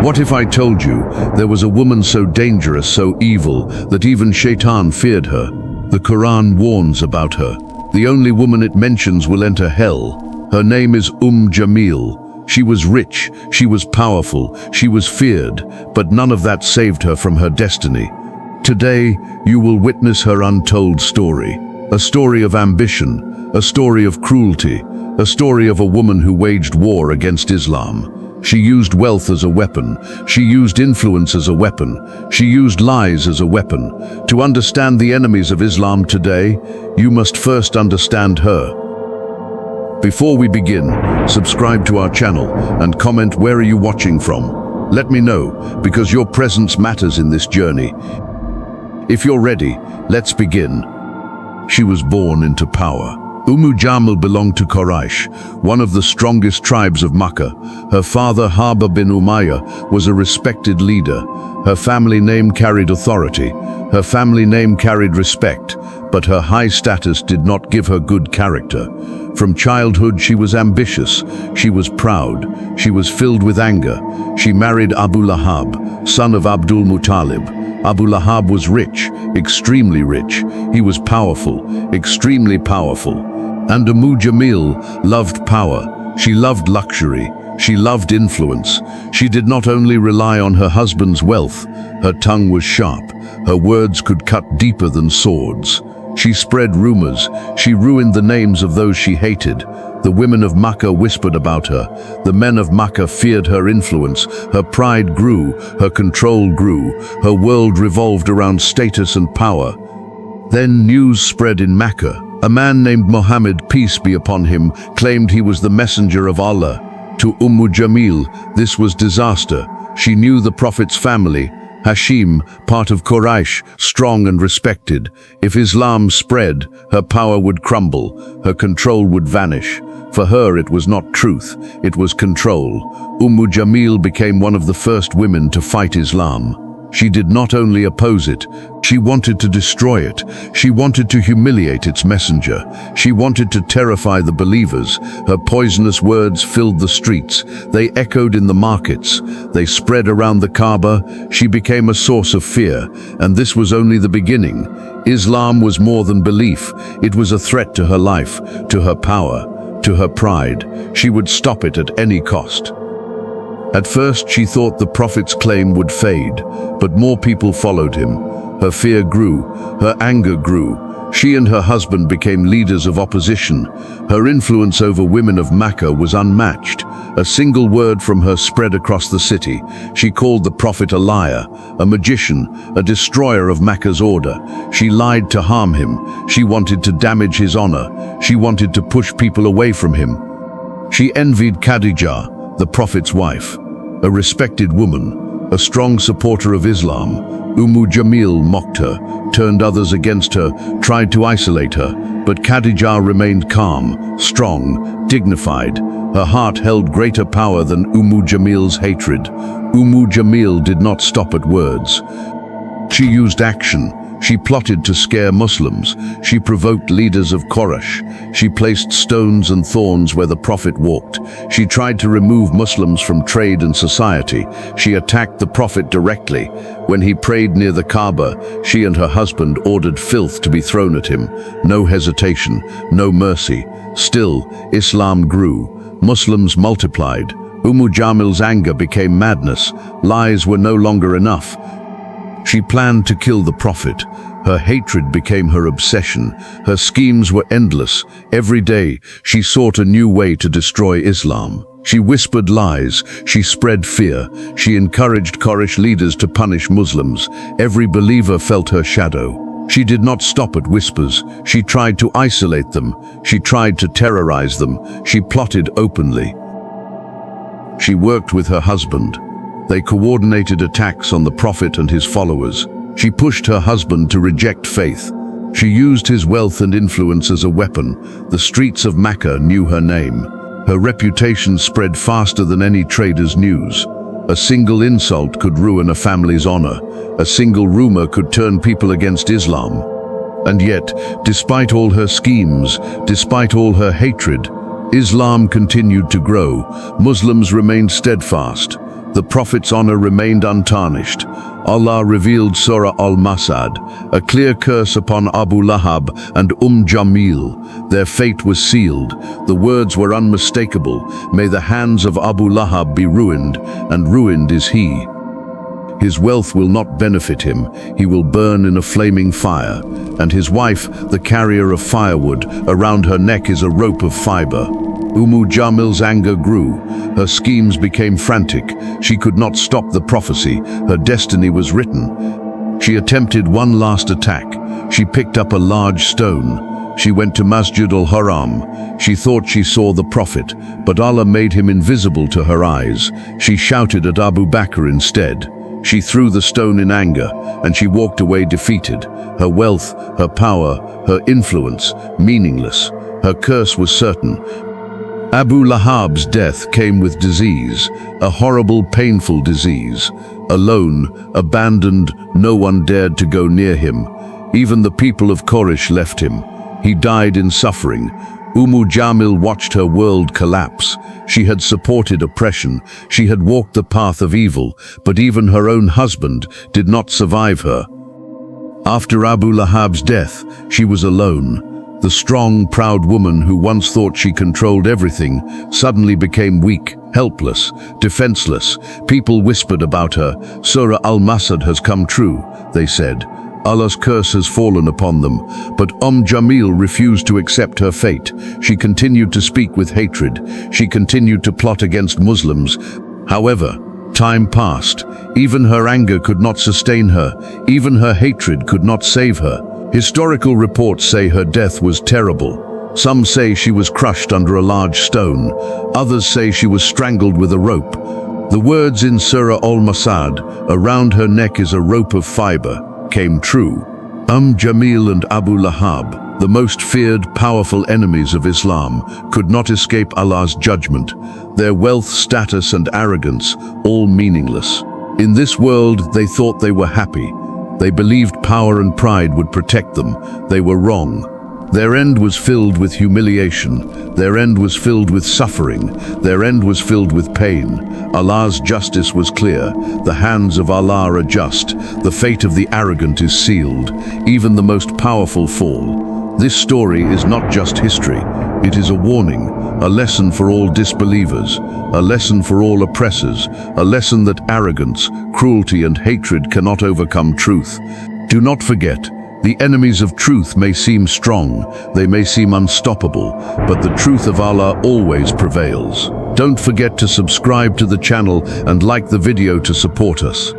What if I told you there was a woman so dangerous, so evil, that even Shaitan feared her? The Qur'an warns about her. The only woman it mentions will enter hell. Her name is Jamil. She was rich, she was powerful, she was feared, but none of that saved her from her destiny. Today, you will witness her untold story. A story of ambition, a story of cruelty, a story of a woman who waged war against Islam. She used wealth as a weapon. She used influence as a weapon. She used lies as a weapon. To understand the enemies of Islam today, you must first understand her. Before we begin, subscribe to our channel and comment where are you watching from. Let me know, because your presence matters in this journey. If you're ready, let's begin. She was born into power. Jamil belonged to Quraysh, one of the strongest tribes of Makkah. Her father, Harb bin Umayyah, was a respected leader. Her family name carried authority. Her family name carried respect, but her high status did not give her good character. From childhood, she was ambitious. She was proud. She was filled with anger. She married Abu Lahab, son of Abdul Muttalib. Abu Lahab was rich, extremely rich. He was powerful, extremely powerful. And Jamil loved power. She loved luxury. She loved influence. She did not only rely on her husband's wealth. Her tongue was sharp. Her words could cut deeper than swords. She spread rumors. She ruined the names of those she hated. The women of Makkah whispered about her. The men of Makkah feared her influence. Her pride grew. Her control grew. Her world revolved around status and power. Then news spread in Makkah. A man named Muhammad, peace be upon him, claimed he was the messenger of Allah. To Jamil, this was disaster. She knew the Prophet's family. Hashim, part of Quraysh, strong and respected. If Islam spread, her power would crumble, her control would vanish. For her, it was not truth, it was control. Jamil became one of the first women to fight Islam. She did not only oppose it, she wanted to destroy it. She wanted to humiliate its messenger. She wanted to terrify the believers. Her poisonous words filled the streets. They echoed in the markets. They spread around the Kaaba. She became a source of fear, and this was only the beginning. Islam was more than belief. It was a threat to her life, to her power, to her pride. She would stop it at any cost. At first, she thought the Prophet's claim would fade, but more people followed him. Her fear grew, her anger grew. She and her husband became leaders of opposition. Her influence over women of Makkah was unmatched. A single word from her spread across the city. She called the Prophet a liar, a magician, a destroyer of Makkah's order. She lied to harm him. She wanted to damage his honor. She wanted to push people away from him. She envied Khadijah, the Prophet's wife. A respected woman, a strong supporter of Islam. Jamil mocked her, turned others against her, tried to isolate her, but Khadijah remained calm, strong, dignified. Her heart held greater power than Jamil's hatred. Jamil did not stop at words. She used action. She plotted to scare Muslims. She provoked leaders of Quraysh. She placed stones and thorns where the Prophet walked. She tried to remove Muslims from trade and society. She attacked the Prophet directly. When he prayed near the Kaaba, she and her husband ordered filth to be thrown at him. No hesitation, no mercy. Still, Islam grew. Muslims multiplied. Jamil's anger became madness. Lies were no longer enough. She planned to kill the Prophet. Her hatred became her obsession. Her schemes were endless. Every day, she sought a new way to destroy Islam. She whispered lies. She spread fear. She encouraged Quraysh leaders to punish Muslims. Every believer felt her shadow. She did not stop at whispers. She tried to isolate them. She tried to terrorize them. She plotted openly. She worked with her husband. They coordinated attacks on the Prophet and his followers. She pushed her husband to reject faith. She used his wealth and influence as a weapon. The streets of Makkah knew her name. Her reputation spread faster than any trader's news. A single insult could ruin a family's honor. A single rumor could turn people against Islam. And yet, despite all her schemes, despite all her hatred, Islam continued to grow. Muslims remained steadfast. The Prophet's honor remained untarnished. Allah revealed Surah Al-Masad, a clear curse upon Abu Lahab and Jamil. Their fate was sealed. The words were unmistakable. May the hands of Abu Lahab be ruined, and ruined is he. His wealth will not benefit him. He will burn in a flaming fire. And his wife, the carrier of firewood, around her neck is a rope of fiber. Jamil's anger grew. Her schemes became frantic. She could not stop the prophecy. Her destiny was written. She attempted one last attack. She picked up a large stone. She went to Masjid al-Haram. She thought she saw the Prophet, but Allah made him invisible to her eyes. She shouted at Abu Bakr instead. She threw the stone in anger, and she walked away defeated. Her wealth, her power, her influence, meaningless. Her curse was certain. Abu Lahab's death came with disease, a horrible, painful disease. Alone, abandoned, no one dared to go near him. Even the people of Quraysh left him. He died in suffering. Jamil watched her world collapse. She had supported oppression. She had walked the path of evil, but even her own husband did not survive her. After Abu Lahab's death, she was alone. The strong, proud woman who once thought she controlled everything suddenly became weak, helpless, defenseless. People whispered about her. Surah Al-Masad has come true, they said. Allah's curse has fallen upon them, but Jamil refused to accept her fate. She continued to speak with hatred. She continued to plot against Muslims. However, time passed. Even her anger could not sustain her. Even her hatred could not save her. Historical reports say her death was terrible. Some say she was crushed under a large stone. Others say she was strangled with a rope. The words in Surah Al-Masad, "Around her neck is a rope of fiber," came true. Jamil and Abu Lahab, the most feared, powerful enemies of Islam, could not escape Allah's judgment. Their wealth, status, and arrogance, all meaningless. In this world, they thought they were happy. They believed power and pride would protect them. They were wrong. Their end was filled with humiliation. Their end was filled with suffering. Their end was filled with pain. Allah's justice was clear. The hands of Allah are just. The fate of the arrogant is sealed. Even the most powerful fall. This story is not just history. It is a warning, a lesson for all disbelievers, a lesson for all oppressors, a lesson that arrogance, cruelty, and hatred cannot overcome truth. Do not forget, the enemies of truth may seem strong, they may seem unstoppable, but the truth of Allah always prevails. Don't forget to subscribe to the channel and like the video to support us.